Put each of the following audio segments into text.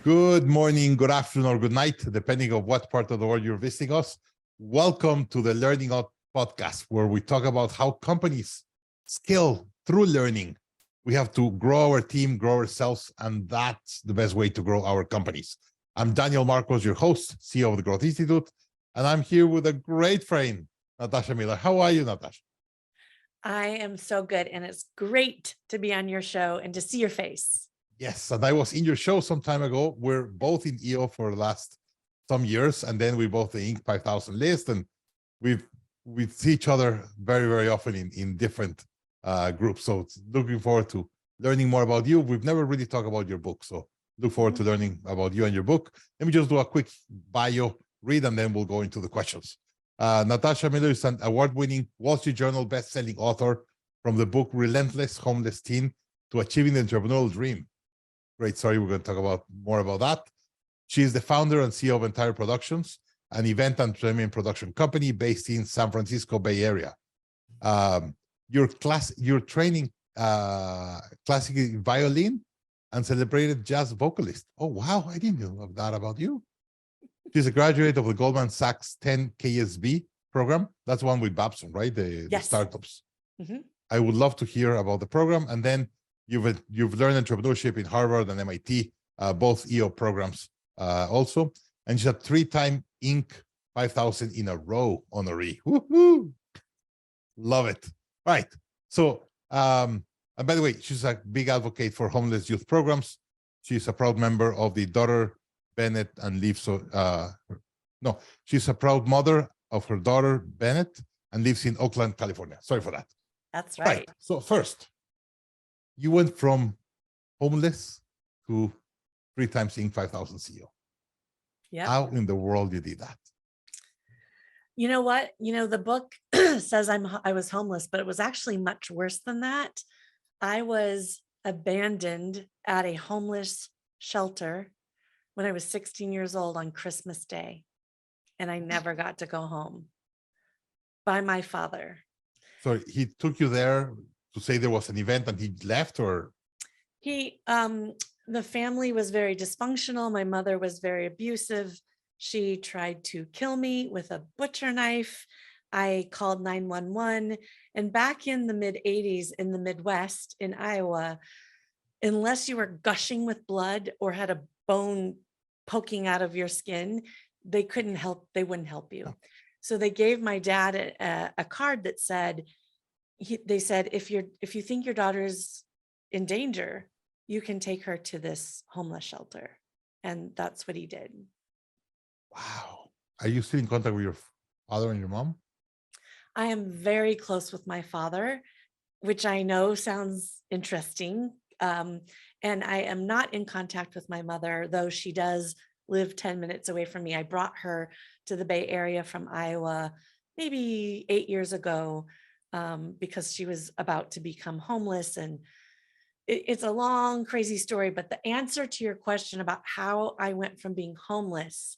Good morning, good afternoon, or good night, depending on what part of the world you're visiting us. Welcome to the Learning Out podcast, where we talk about how companies scale through learning. We have to grow our team, grow ourselves, and that's the best way to grow our companies. I'm Daniel Marcos, your host, CEO of the Growth Institute, and I'm here with a great friend, Natasha Miller. How are you, Natasha? I am so good, and it's great to be on your show and to see your face. Yes, and I was in your show some time ago. We're both in EO for the last some years, and then we both the Inc. 5000 list, and we see each other very, very often in different groups. So looking forward to learning more about you. We've never really talked about your book, so look forward to learning about you and your book. Let me just do a quick bio read, and then we'll go into the questions. Natasha Miller is an award-winning Wall Street Journal best-selling author from the book Relentless, Homeless Teen to Achieving the Entrepreneurial Dream. Great story. We're going to talk about more about that. She is the founder and CEO of Entire Productions, an event and premium production company based in San Francisco Bay Area. You're training classical violin and celebrated jazz vocalist. Oh, wow. I didn't know that about you. She's a graduate of the Goldman Sachs 10 KSB program. That's one with Babson, right? The startups. Mm-hmm. I would love to hear about the program. And then you've learned entrepreneurship in Harvard and MIT, both EO programs also. And she's a 3-time Inc. 5000 in a row honoree. Woohoo! Love it. All right. So, and by the way, she's a big advocate for homeless youth programs. She's a proud member of the daughter Bennett and lives. She's a proud mother of her daughter Bennett and lives in Oakland, California. Sorry for that. That's right. So first, you went from homeless to 3 times Inc. 5000 CEO. Yeah. How in the world you did that? You know what? The book says I was homeless, but it was actually much worse than that. I was abandoned at a homeless shelter when I was 16 years old on Christmas Day, and I never got to go home by my father. So he took you there to say there was an event and he left, or? The family was very dysfunctional. My mother was very abusive. She tried to kill me with a butcher knife. I called 911. And back in the mid 80s in the Midwest in Iowa, unless you were gushing with blood or had a bone poking out of your skin, they wouldn't help you. So they gave my dad a card that said, they said, if you think your daughter's in danger, you can take her to this homeless shelter. And that's what he did. Wow. Are you still in contact with your father and your mom? I am very close with my father, which I know sounds interesting. And I am not in contact with my mother, though she does live 10 minutes away from me. I brought her to the Bay Area from Iowa maybe 8 years ago. Because she was about to become homeless. And it's a long, crazy story. But the answer to your question about how I went from being homeless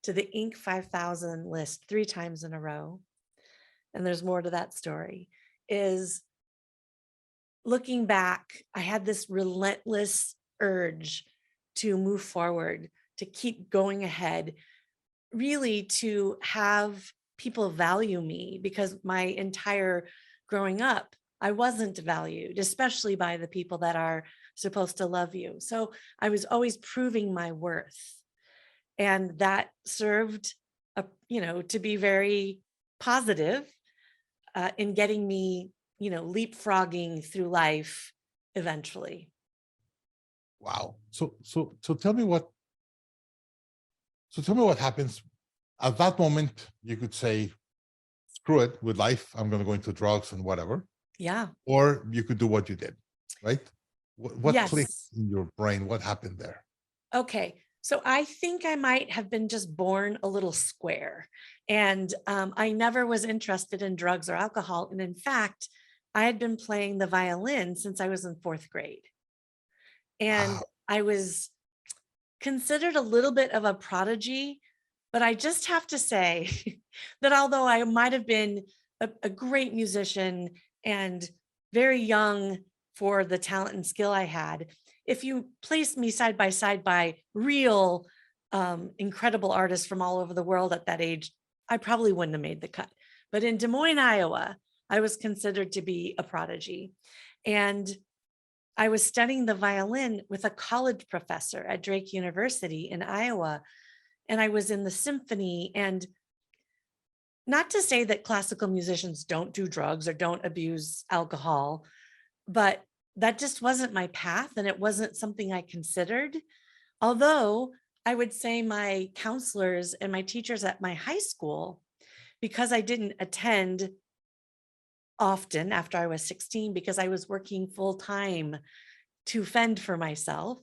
to the Inc. 5000 list 3 times in a row, and there's more to that story, is looking back, I had this relentless urge to move forward, to keep going ahead, really to have people value me, because my entire growing up, I wasn't valued, especially by the people that are supposed to love you. So I was always proving my worth. And that served, to be very positive in getting me, leapfrogging through life eventually. Wow. So tell me what happens. At that moment, you could say, screw it with life. I'm going to go into drugs and whatever. Yeah. Or you could do what you did, right? What Yes. clicked in your brain? What happened there? Okay. So I think I might have been just born a little square. And I never was interested in drugs or alcohol. And in fact, I had been playing the violin since I was in 4th grade. And Wow. I was considered a little bit of a prodigy. But I just have to say that although I might have been a great musician and very young for the talent and skill I had. If you placed me side by real incredible artists from all over the world at that age, I probably wouldn't have made the cut. But in Des Moines, Iowa, I was considered to be a prodigy. And I was studying the violin with a college professor at Drake University in Iowa. And I was in the symphony. And not to say that classical musicians don't do drugs or don't abuse alcohol, but that just wasn't my path. And it wasn't something I considered. Although I would say my counselors and my teachers at my high school, because I didn't attend often after I was 16, because I was working full time to fend for myself,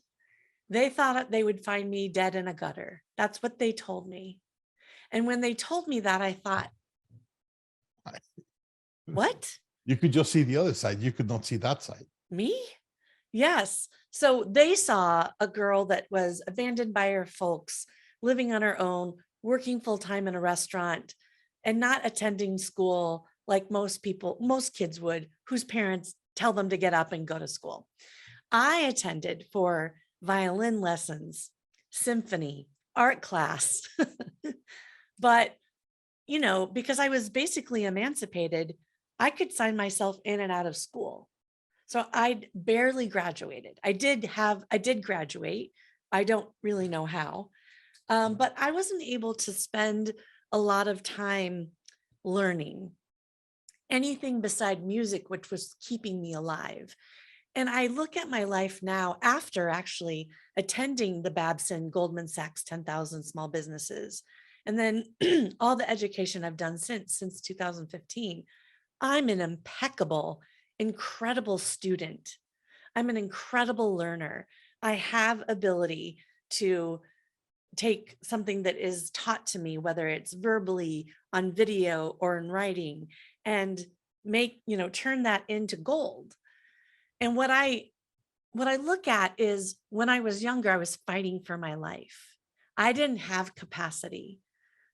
they thought they would find me dead in a gutter. That's what they told me. And when they told me that, I thought, what? You could just see the other side. You could not see that side. Me? Yes. So they saw a girl that was abandoned by her folks, living on her own, working full time in a restaurant, and not attending school like most people, most kids would, whose parents tell them to get up and go to school. I attended for violin lessons, symphony, art class. But, you know, because I was basically emancipated, I could sign myself in and out of school. So I barely graduated. I did graduate. I don't really know how, but I wasn't able to spend a lot of time learning anything beside music, which was keeping me alive. And I look at my life now after actually attending the Babson Goldman Sachs 10,000 small businesses, and then all the education I've done since 2015. I'm an impeccable, incredible student. I'm an incredible learner. I have ability to take something that is taught to me, whether it's verbally, on video, or in writing, and make, you know, turn that into gold. And what I look at is, when I was younger, I was fighting for my life. I didn't have capacity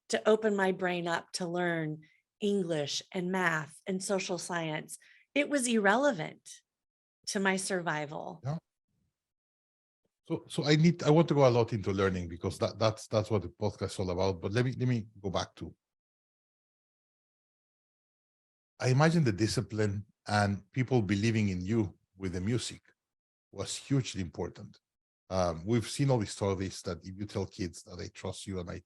to open my brain up to learn English and math and social science. It was irrelevant to my survival. Yeah. So I want to go a lot into learning, because that's what the podcast is all about. But let me go back to, I imagine the discipline and people believing in you with the music was hugely important. We've seen all these stories that if you tell kids that they trust you and I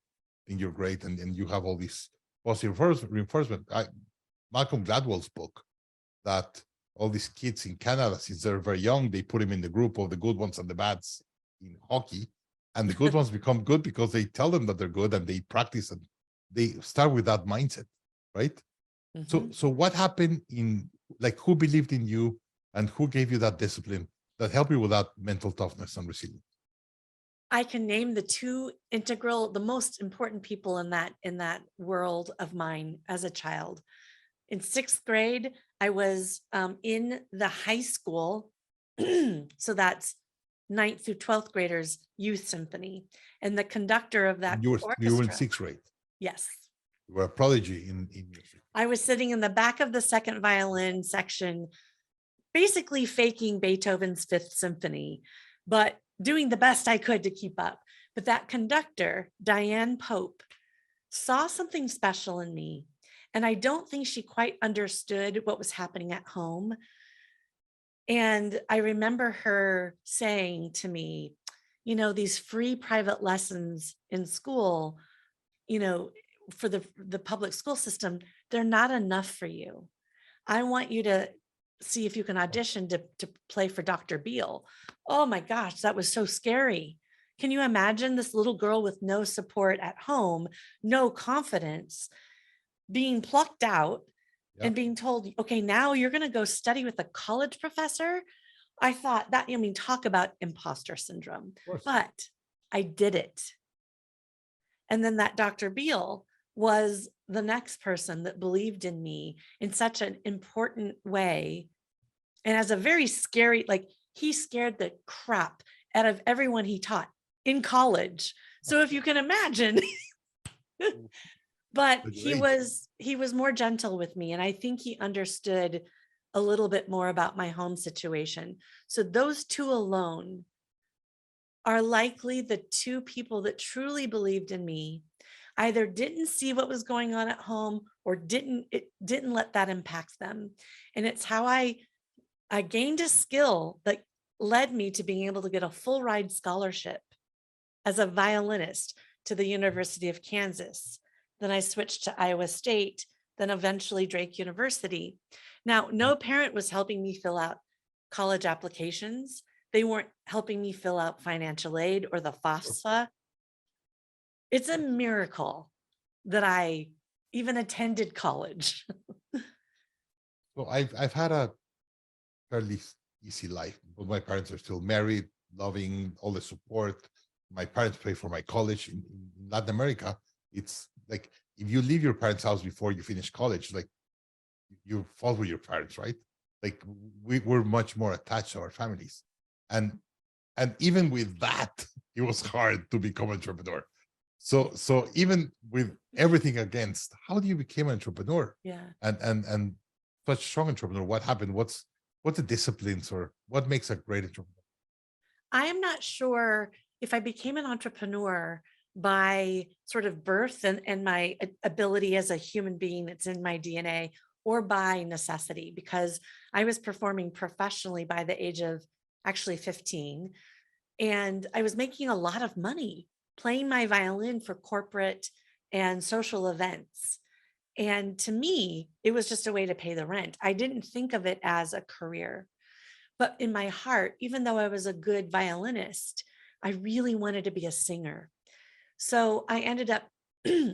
think you're great, and you have all this positive reinforcement. Malcolm Gladwell's book, that all these kids in Canada, since they're very young, they put them in the group of the good ones and the bads in hockey, and the good ones become good because they tell them that they're good and they practice, and they start with that mindset, right? Mhm. So what happened in, like, who believed in you and who gave you that discipline that helped you with that mental toughness and resilience? I can name the most important people in that world of mine as a child. In 6th grade, I was in the high school, so that's 9th through 12th graders youth symphony, and the conductor of that You were in orchestra. 6th grade. Yes, You were a prodigy in music. I was sitting in the back of the second violin section, basically faking Beethoven's 5th symphony, but doing the best I could to keep up. But that conductor, Diane Pope, saw something special in me. And I don't think she quite understood what was happening at home. And I remember her saying to me, you know, these free private lessons in school, you know, for the public school system, they're not enough for you. I want you to see if you can audition to play for Dr. Beale. Oh my gosh, that was so scary. Can you imagine this little girl with no support at home, no confidence, being plucked out and being told, okay, now you're going to go study with a college professor? I thought that, I mean, talk about imposter syndrome, but I did it. And then that Dr. Beale was the next person that believed in me in such an important way. And as a very scary, like, he scared the crap out of everyone he taught in college. So if you can imagine, but he was more gentle with me. And I think he understood a little bit more about my home situation. So those two alone are likely the two people that truly believed in me, either didn't see what was going on at home or didn't let that impact them. And it's how I gained a skill that led me to being able to get a full ride scholarship as a violinist to the University of Kansas. Then I switched to Iowa State, then eventually Drake University. Now, no parent was helping me fill out college applications. They weren't helping me fill out financial aid or the FAFSA. It's a miracle that I even attended college. So I've had a fairly easy life. But my parents are still married, loving, all the support. My parents pay for my college in Latin America. It's like if you leave your parents' house before you finish college, like you fall with your parents, right? Like we're much more attached to our families. And even with that, it was hard to become an entrepreneur. So even with everything against, how do you become an entrepreneur? Yeah. And such a strong entrepreneur? What happened? What's the disciplines, or what makes a great entrepreneur? I am not sure if I became an entrepreneur by sort of birth and my ability as a human being that's in my DNA, or by necessity, because I was performing professionally by the age of actually 15. And I was making a lot of money playing my violin for corporate and social events. And to me, it was just a way to pay the rent. I didn't think of it as a career. But in my heart, even though I was a good violinist, I really wanted to be a singer. So I ended up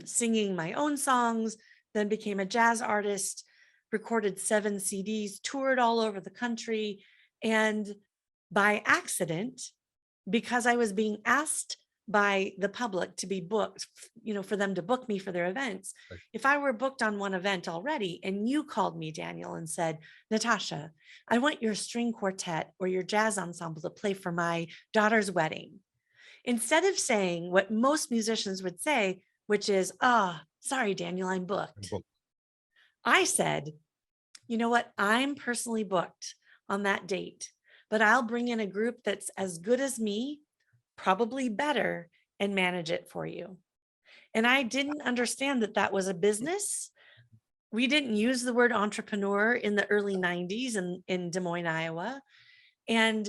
singing my own songs, then became a jazz artist, recorded 7 CDs, toured all over the country. And by accident, because I was being asked by the public to be booked, for them to book me for their events. Right. If I were booked on one event already and you called me, Daniel, and said, Natasha, I want your string quartet or your jazz ensemble to play for my daughter's wedding. Instead of saying what most musicians would say, which is, sorry, Daniel, I'm booked. I said, you know what? I'm personally booked on that date, but I'll bring in a group that's as good as me, probably better, and manage it for you. And I didn't understand that that was a business. We didn't use the word entrepreneur in the early 90s in Des Moines, Iowa. And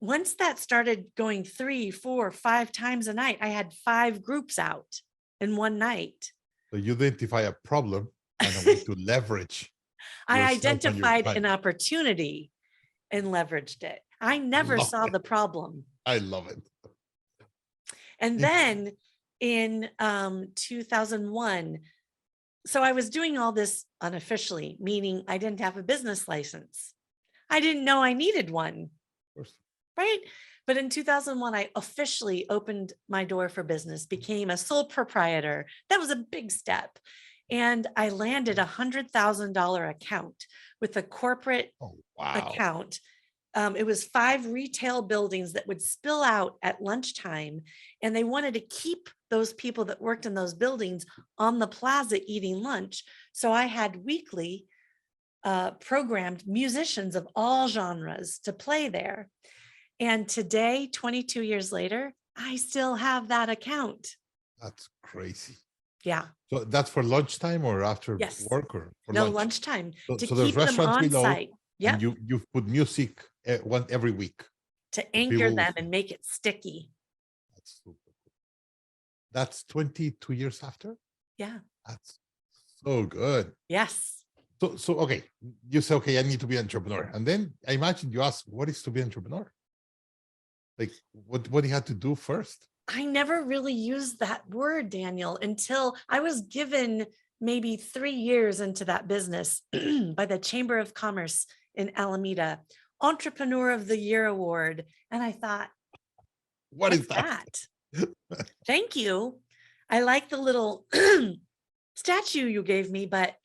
once that started going 3, 4, 5 times a night, I had 5 groups out in one night. So you identify a problem and a way to leverage. I identified an opportunity and leveraged it. I never saw the problem. I love it. And then in 2001, so I was doing all this unofficially, meaning I didn't have a business license. I didn't know I needed one. Of course. Right? But in 2001, I officially opened my door for business, became a sole proprietor. That was a big step. And I landed $100,000 account with a corporate account. It was 5 retail buildings that would spill out at lunchtime. And they wanted to keep those people that worked in those buildings on the plaza eating lunch. So I had weekly programmed musicians of all genres to play there. And today, 22 years later, I still have that account. That's crazy. Yeah. So that's for lunchtime or after work, or for lunch? Lunchtime. So there's restaurants below. Site. Yeah. And you put music every week to anchor them and make it sticky. That's super cool. That's 22 years after. Yeah. That's so good. Yes. So okay, you say, okay, I need to be an entrepreneur, and then I imagine you ask, what is to be an entrepreneur? Like what you had to do first? I never really used that word, Daniel, until I was given maybe 3 years into that business by the Chamber of Commerce in Alameda, Entrepreneur of the Year Award. And I thought, what is that? Thank you. I like the little statue you gave me, but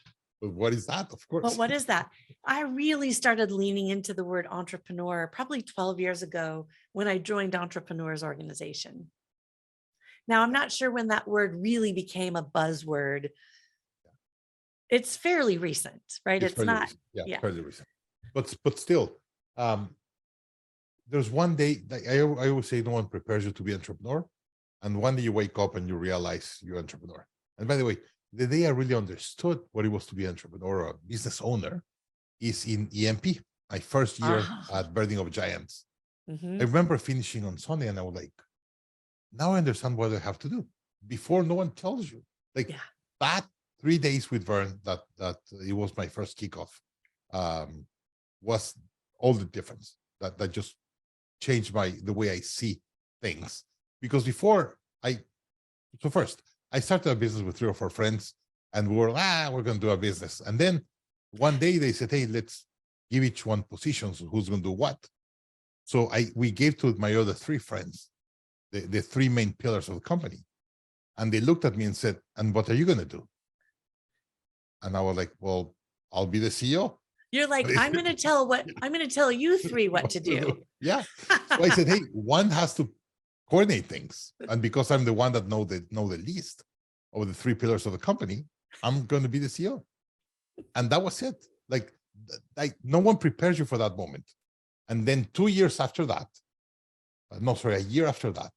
what is that? Of course. But what is that? I really started leaning into the word entrepreneur probably 12 years ago when I joined Entrepreneurs Organization. Now, I'm not sure when that word really became a buzzword. It's fairly recent, right? It's It's fairly not, recent. Yeah, yeah. fairly recent. But still, there's one day, like I always say, no one prepares you to be an entrepreneur. And one day you wake up and you realize you're an entrepreneur. And by the way, the day I really understood what it was to be an entrepreneur or a business owner is in EMP, my first year at Birthing of Giants. I remember finishing on Sunday and I was like, now I understand what I have to do. Before, no one tells you. Like that 3 days with Vern, that it was my first kickoff, was all the difference. That just changed the way I see things. Because before first I started a business with 3 or 4 friends, and we're going to do a business. And then one day they said, hey, let's give each one positions. Who's going to do what? So we gave to my other 3 friends the 3 main pillars of the company. And they looked at me and said, and what are you going to do? And I was like, well, I'll be the CEO. You're like, I'm going to tell you 3 what to do. Yeah. So I said, hey, one has to coordinate things. And because I'm the one that know the least of the 3 pillars of the company, I'm going to be the CEO. And that was it. Like no one prepares you for that moment. And then 2 years after that, a year after that,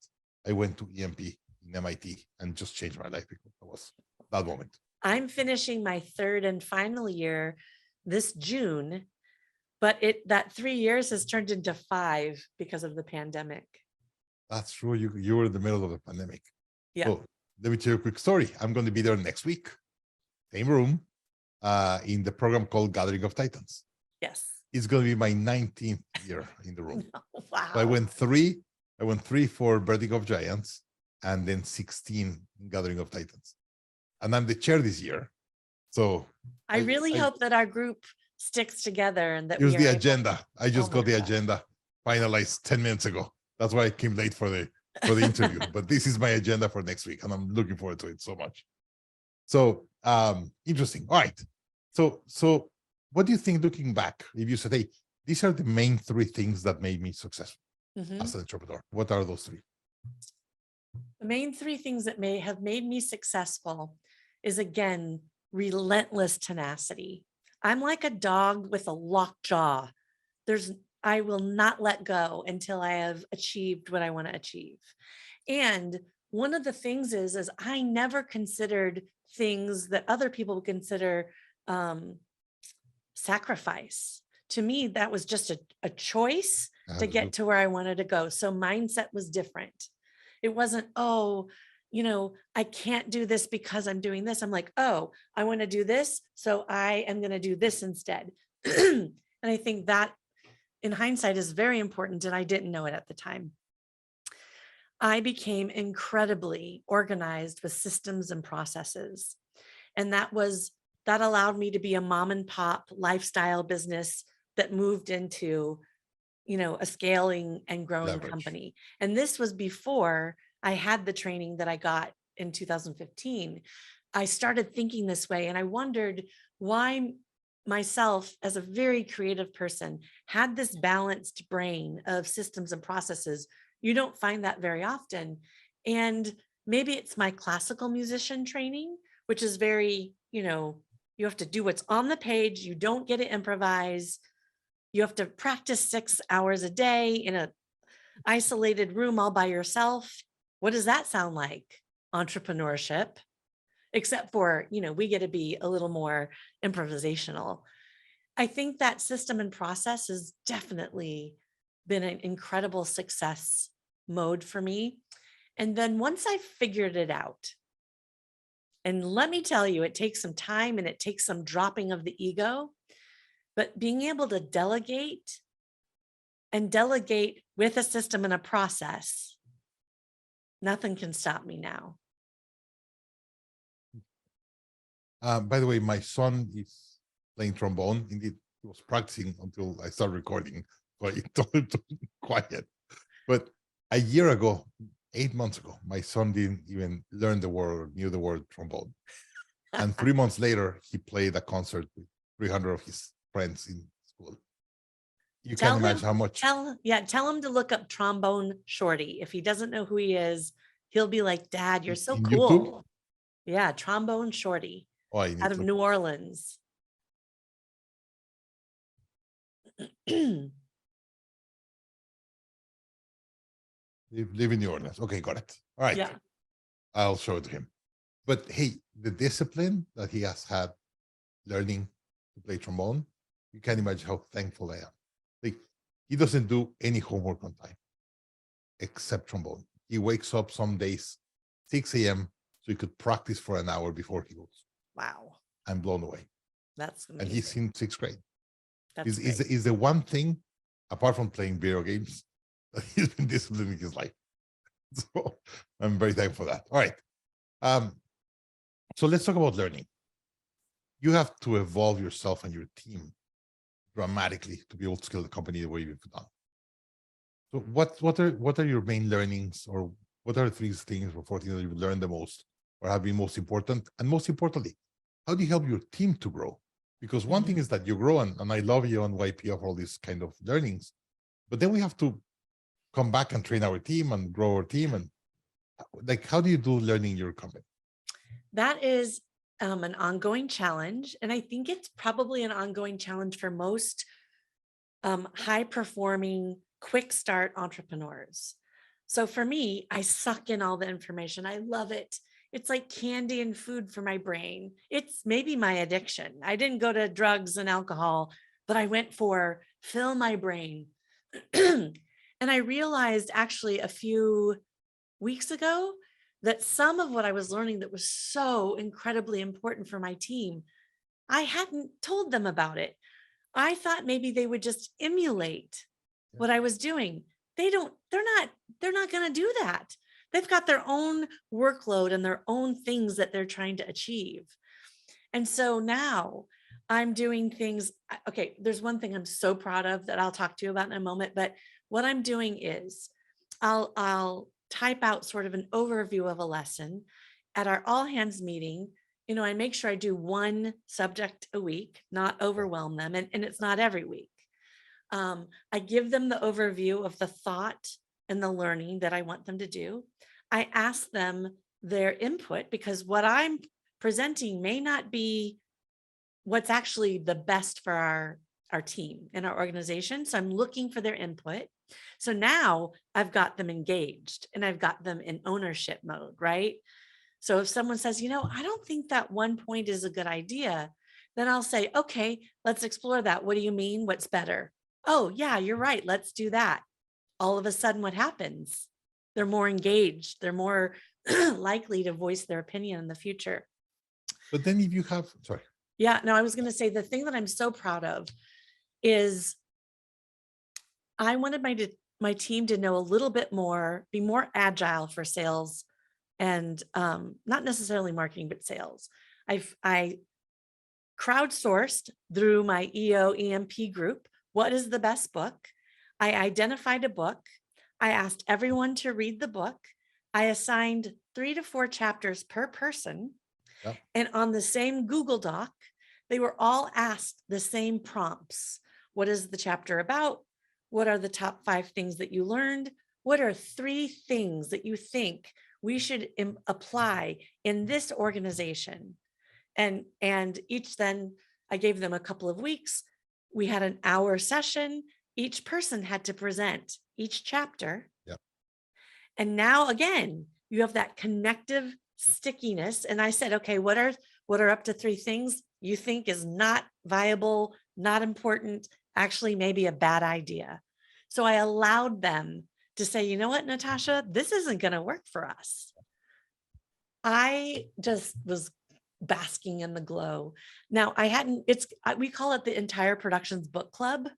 I went to EMP in MIT and just changed my life because that was that moment. I'm finishing my 3rd and final year this June, but that 3 years has turned into 5 because of the pandemic. That's true. You were in the middle of the pandemic. Yeah. So let me tell you a quick story. I'm going to be there next week, same room, in the program called Gathering of Titans. Yes. It's going to be my 19th year in the room. Wow. So I went three for Birthing of Giants, and then 16 in Gathering of Titans. And I'm the chair this year. So I really hope that our group sticks together and that here's the agenda. I just got the agenda finalized 10 minutes ago. That's why I came late for the interview. But this is my agenda for next week, and I'm looking forward to it so much. So interesting. All right. So what do you think, looking back, if you said, hey, these are the main 3 things that made me successful as an entrepreneur? What are those 3? The main 3 things that have made me successful is, again, relentless tenacity. I'm like a dog with a locked jaw. I will not let go until I have achieved what I want to achieve. And one of the things is I never considered things that other people would consider sacrifice. To me, that was just a choice to get to where I wanted to go. So mindset was different. It wasn't, I can't do this because I'm doing this. I'm like, I want to do this, so I am going to do this instead. And I think that in hindsight is very important, and I didn't know it at the time. I became incredibly organized with systems and processes. And that allowed me to be a mom and pop lifestyle business that moved into, a scaling and growing company. And this was before I had the training that I got in 2015. I started thinking this way, and I wondered why myself, as a very creative person, had this balanced brain of systems and processes. You don't find that very often. And maybe it's my classical musician training, which is very, you have to do what's on the page. You don't get to improvise. You have to practice 6 hours a day in an isolated room all by yourself. What does that sound like? Entrepreneurship. Except for, we get to be a little more improvisational. I think that system and process has definitely been an incredible success mode for me. And then once I figured it out, and let me tell you, it takes some time and it takes some dropping of the ego, but being able to delegate with a system and a process, nothing can stop me now. By the way, my son is playing trombone. Indeed, he was practicing until I started recording. So I told him to be quiet. But a year ago, 8 months ago, my son didn't even knew the word trombone. And 3 months later, he played a concert with 300 of his friends in school. You can't imagine how much. Tell him to look up Trombone Shorty. If he doesn't know who he is, he'll be like, Dad, you're so cool. YouTube? Yeah, Trombone Shorty. Oh, I need out of to. New Orleans. Live in New Orleans. Okay, got it. All right. Yeah. I'll show it to him. But hey, the discipline that he has had learning to play trombone, you can't imagine how thankful I am. Like, he doesn't do any homework on time except trombone. He wakes up some days 6 a.m. so he could practice for an hour before he goes. Wow. I'm blown away. That's amazing. And he's in 6th grade. That's Is the one thing, apart from playing video games, that he's been disciplined in his life. So I'm very thankful for that. All right. So let's talk about learning. You have to evolve yourself and your team dramatically to be able to scale the company the way you've done. So what are your main learnings, or what are the 3 things or 4 things that you've learned the most or have been most important? And most importantly, how do you help your team to grow? Because one thing is that you grow, and I love you on YP of all these kind of learnings, but then we have to come back and train our team and grow our team. And like, how do you do learning in your company? That is an ongoing challenge. And I think it's probably an ongoing challenge for most high performing, quick start entrepreneurs. So for me, I suck in all the information. I love it. It's like candy and food for my brain. It's maybe my addiction. I didn't go to drugs and alcohol, but I went for fill my brain. And I realized actually a few weeks ago that some of what I was learning that was so incredibly important for my team, I hadn't told them about it. I thought maybe they would just emulate what I was doing. They're not going to do that. They've got their own workload and their own things that they're trying to achieve. And so now I'm doing things. Okay, there's one thing I'm so proud of that I'll talk to you about in a moment, but what I'm doing is I'll type out sort of an overview of a lesson at our all hands meeting. You know, I make sure I do one subject a week, not overwhelm them. And it's not every week. I give them the overview of the thought and the learning that I want them to do. I ask them their input, because what I'm presenting may not be what's actually the best for our team and our organization. So I'm looking for their input. So now I've got them engaged and I've got them in ownership mode, right? So if someone says, you know, I don't think that one point is a good idea, then I'll say, okay, let's explore that. What do you mean? What's better? Oh, yeah, you're right. Let's do that. All of a sudden, what happens? They're more engaged. They're more likely to voice their opinion in the future. But then if you have, sorry. Yeah, no, I was going to say the thing that I'm so proud of is I wanted my team to know a little bit more, be more agile for sales and not necessarily marketing, but sales. I crowdsourced through my EMP group. What is the best book? I identified a book. I asked everyone to read the book. I assigned 3 to 4 chapters per person. Yep. And on the same Google Doc, they were all asked the same prompts. What is the chapter about? What are the top 5 things that you learned? What are 3 things that you think we should apply in this organization? And each, then I gave them a couple of weeks. We had an hour session. Each person had to present each chapter. Yep. And now again, you have that connective stickiness. And I said, okay, what are up to 3 things you think is not viable, not important, actually maybe a bad idea? So I allowed them to say, you know what, Natasha, this isn't going to work for us. I just was basking in the glow. Now we call it the Entire Productions Book Club.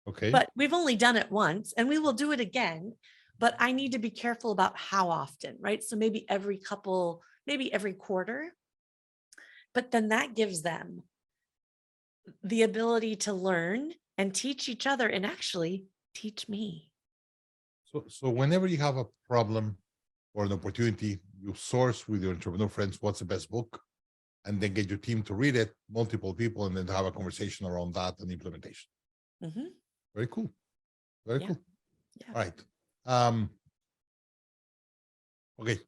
Okay. But we've only done it once and we will do it again, but I need to be careful about how often, right? So maybe every quarter, but then that gives them the ability to learn and teach each other and actually teach me. So whenever you have a problem or an opportunity, you source with your entrepreneur friends what's the best book, and then get your team to read it, multiple people, and then have a conversation around that and implementation. Mm-hmm. Very cool. Very cool. Yeah. All right. Okay.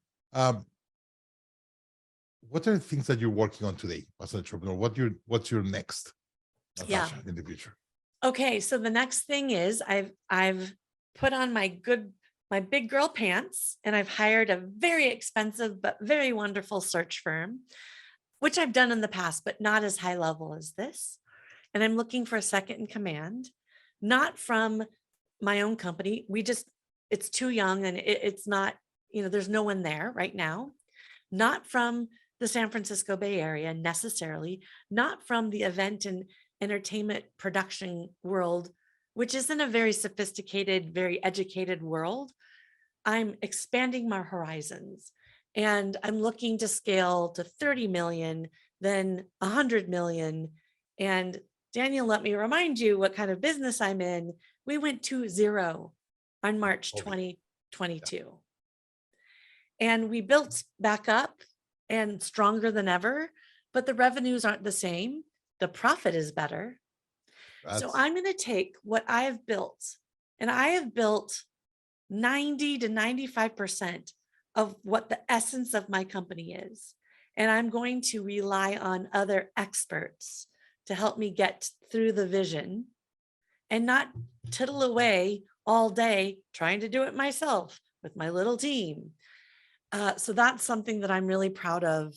what are the things that you're working on today as an entrepreneur? What's your next, Natasha, in the future? Okay, so the next thing is I've put on my big girl pants, and I've hired a very expensive but very wonderful search firm, which I've done in the past, but not as high level as this. And I'm looking for a second in command, not from my own company. It's too young, and it's not, there's no one there right now. Not from the San Francisco Bay Area necessarily, not from the event and entertainment production world, which isn't a very sophisticated, very educated world. I'm expanding my horizons, and I'm looking to scale to 30 million, then 100 million. And Daniel, let me remind you what kind of business I'm in. We went to zero on March 2022. And we built back up and stronger than ever, but the revenues aren't the same. The profit is better. So I'm going to take what I have built, and I have built 90 to 95% of what the essence of my company is. And I'm going to rely on other experts to help me get through the vision and not tittle away all day trying to do it myself with my little team. So that's something that I'm really proud of,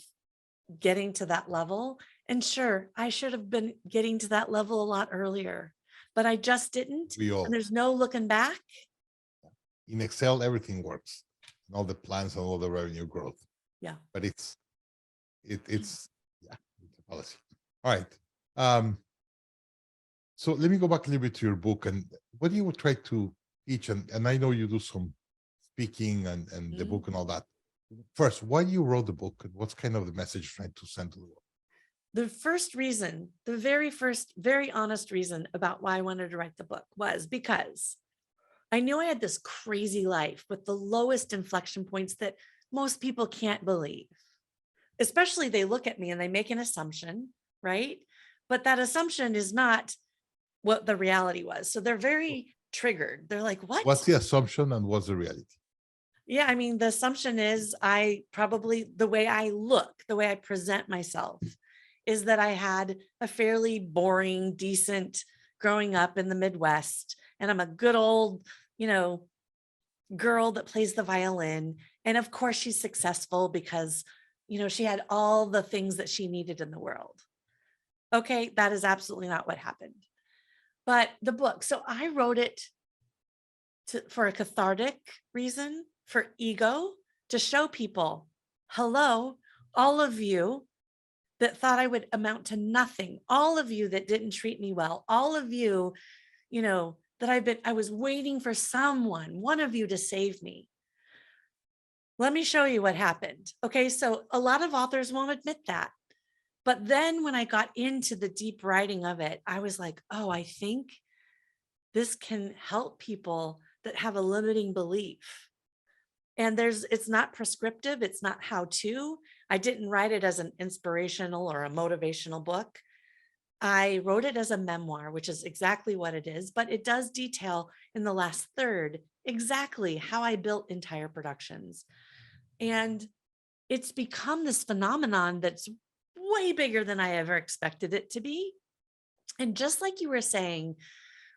getting to that level. And sure, I should have been getting to that level a lot earlier, but I just didn't. And there's no looking back. In Excel, everything works, and all the plans and all the revenue growth. Yeah. But it's a policy. All right. So let me go back a little bit to your book, and what do you try to teach? And I know you do some speaking and the book and all that. First, why you wrote the book, and what's kind of the message you're trying to send to the world? The first reason, the very first, very honest reason about why I wanted to write the book was because I knew I had this crazy life with the lowest inflection points that most people can't believe. Especially they look at me and they make an assumption, right? But that assumption is not what the reality was. So they're very triggered. They're like, what? What's the assumption and what's the reality? Yeah, I mean, the assumption is the way I look, the way I present myself is that I had a fairly boring, decent growing up in the Midwest. And I'm a good old, girl that plays the violin. And of course she's successful because, she had all the things that she needed in the world. Okay, that is absolutely not what happened. But the book, so I wrote it for a cathartic reason, for ego, to show people, hello, all of you that thought I would amount to nothing, all of you that didn't treat me well, all of you, that I was waiting for someone, one of you to save me. Let me show you what happened. Okay, so a lot of authors won't admit that. But then when I got into the deep writing of it, I was like, oh, I think this can help people that have a limiting belief. And it's not prescriptive. It's not how to. I didn't write it as an inspirational or a motivational book. I wrote it as a memoir, which is exactly what it is, but it does detail in the last third exactly how I built entire productions. And it's become this phenomenon that's way bigger than I ever expected it to be. And just like you were saying,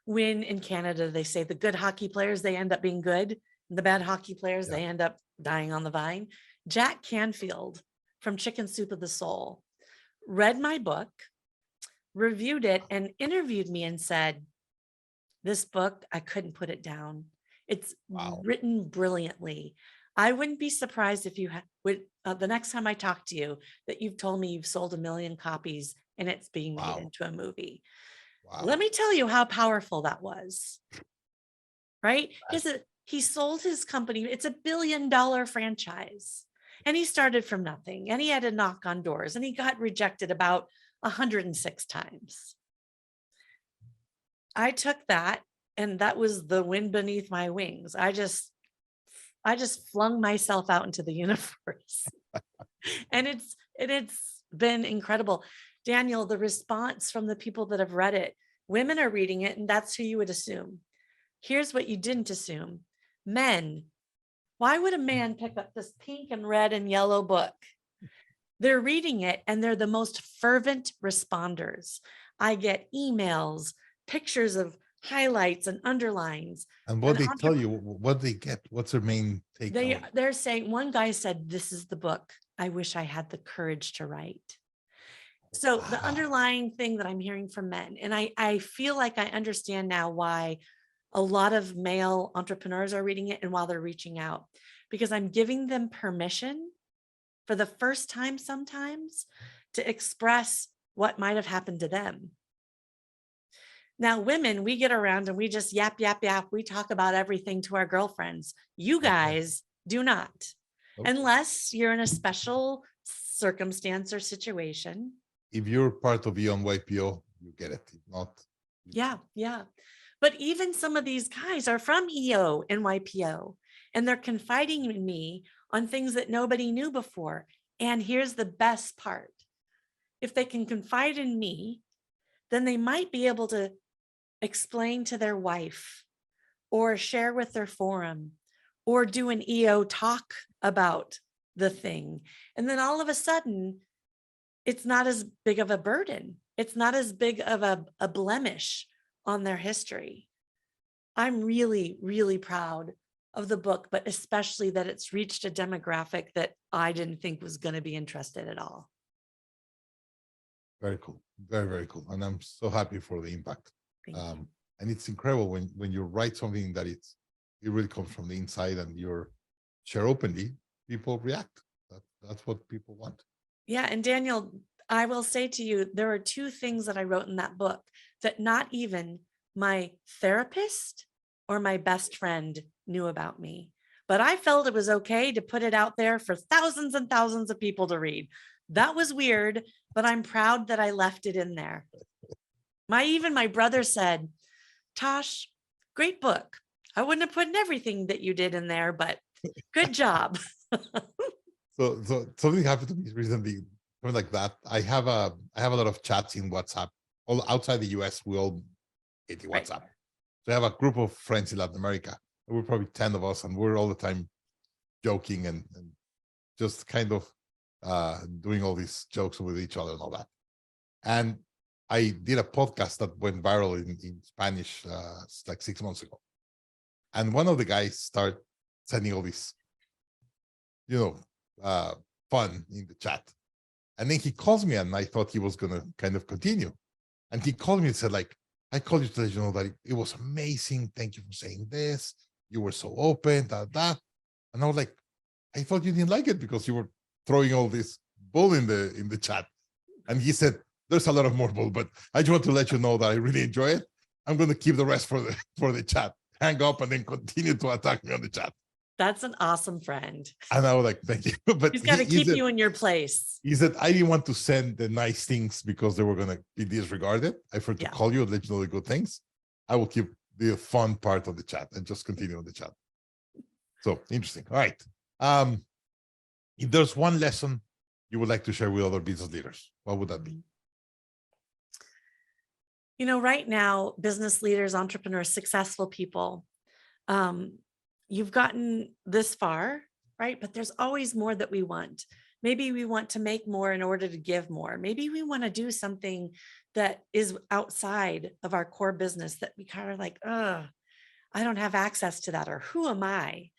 when in Canada, they say the good hockey players, they end up being good. The bad hockey players, they end up dying on the vine. Jack Canfield from Chicken Soup of the Soul read my book, reviewed it, and interviewed me and said, this book, I couldn't put it down. It's written brilliantly. I wouldn't be surprised if you would the next time I talk to you that you've told me you've sold 1 million copies and it's being made into a movie. Let me tell you how powerful that was. Right? He sold his company. It's $1 billion franchise. And he started from nothing. And he had to knock on doors. And he got rejected about 106 times. I took that, and that was the wind beneath my wings. I just flung myself out into the universe. And it's been incredible. Daniel, the response from the people that have read it, women are reading it, and that's who you would assume. Here's what you didn't assume. Men. Why would a man pick up this pink and red and yellow book? they're reading it and they're the most fervent responders. I get emails, pictures of highlights and underlines. And what they tell you, what they get, what's their main take? They're saying, one guy said, "This is the book I wish I had the courage to write." So the underlying thing that I'm hearing from men, and I feel like I understand now why a lot of male entrepreneurs are reading it and while they're reaching out, because I'm giving them permission for the first time sometimes to express what might have happened to them. Now, women, we get around and we just yap, yap, yap. We talk about everything to our girlfriends. You guys do not, unless you're in a special circumstance or situation. If you're part of EONYPO, you get it. If not. Yeah. But even some of these guys are from EO and YPO, and they're confiding in me on things that nobody knew before. And here's the best part. If they can confide in me, then they might be able to explain to their wife or share with their forum or do an EO talk about the thing. And then all of a sudden, it's not as big of a burden. It's not as big of a blemish on their history. I'm really, really proud of the book, but especially that it's reached a demographic that I didn't think was going to be interested at all. Very cool. Very, very cool. And I'm so happy for the impact. And it's incredible when you write something that it really comes from the inside and you share openly, people react. That's what people want. Yeah. And Daniel, I will say to you, there are two things that I wrote in that book that not even my therapist or my best friend knew about me, but I felt it was okay to put it out there for thousands and thousands of people to read. That was weird, but I'm proud that I left it in there. Even my brother said, "Tosh, great book. I wouldn't have put everything that you did in there, but good job." So something happened to me recently, something like that. I have a lot of chats in WhatsApp. All outside the US, we all get in WhatsApp. So I have a group of friends in Latin America. We're probably 10 of us, and we're all the time joking and just kind of doing all these jokes with each other and all that. And I did a podcast that went viral in Spanish like 6 months ago. And one of the guys started sending all this, fun in the chat. And then he calls me and I thought he was going to kind of continue. And he called me and said, like, "I called you to let you know that it was amazing. Thank you for saying this. You were so open, da." And I was like, "I thought you didn't like it because you were throwing all this bull in the chat." And he said, "There's a lot of more bull, but I just want to let you know that I really enjoy it. I'm going to keep the rest for the chat. Hang up and then continue to attack me on the chat." That's an awesome friend. And I was like, "Thank you." But he's got to keep you in your place. He said, "I didn't want to send the nice things because they were going to be disregarded. I prefer to call you and let you know the good things. I will keep the fun part of the chat and just continue on the chat." So interesting. All right. If there's one lesson you would like to share with other business leaders, what would that be? Right now, business leaders, entrepreneurs, successful people, you've gotten this far, right? But there's always more that we want. Maybe we want to make more in order to give more. Maybe we want to do something that is outside of our core business that we kind of like, I don't have access to that, or who am I?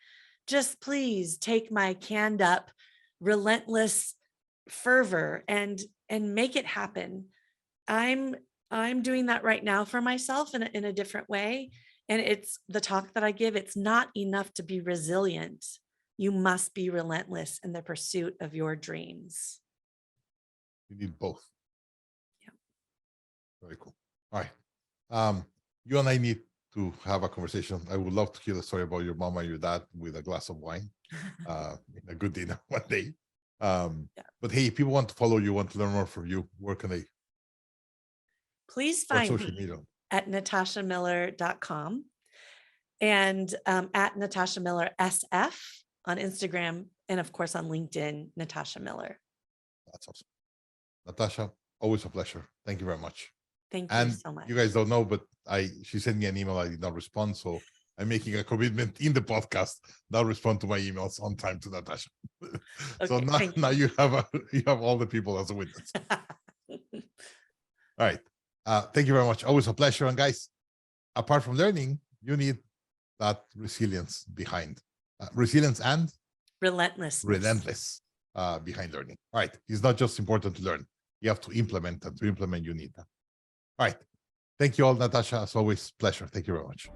Just please take my canned up, relentless fervor and make it happen. I'm doing that right now for myself in a different way. And it's the talk that I give. It's not enough to be resilient. You must be relentless in the pursuit of your dreams. You need both. Yeah. Very cool. All right. You and I need to have a conversation. I would love to hear the story about your mom and your dad with a glass of wine, in a good dinner one day. But hey, if people want to follow you, want to learn more from you, where can they? Please find me at natashamiller.com and at Natasha Miller SF on Instagram, and of course on LinkedIn, Natasha Miller. That's awesome. Natasha, always a pleasure. Thank you very much. Thank you so much. You guys don't know, but she sent me an email. I did not respond. So I'm making a commitment in the podcast, not respond to my emails on time to Natasha. So Okay, now, thank now you have all the people as a witness. you. All right. Thank you very much. Always a pleasure. And guys, apart from learning, you need that resilience behind resilience and Relentless. relentless behind learning. All right. It's not just important to learn. You have to implement, and to implement, you need that. All right. Thank you all, Natasha. As always, pleasure. Thank you very much.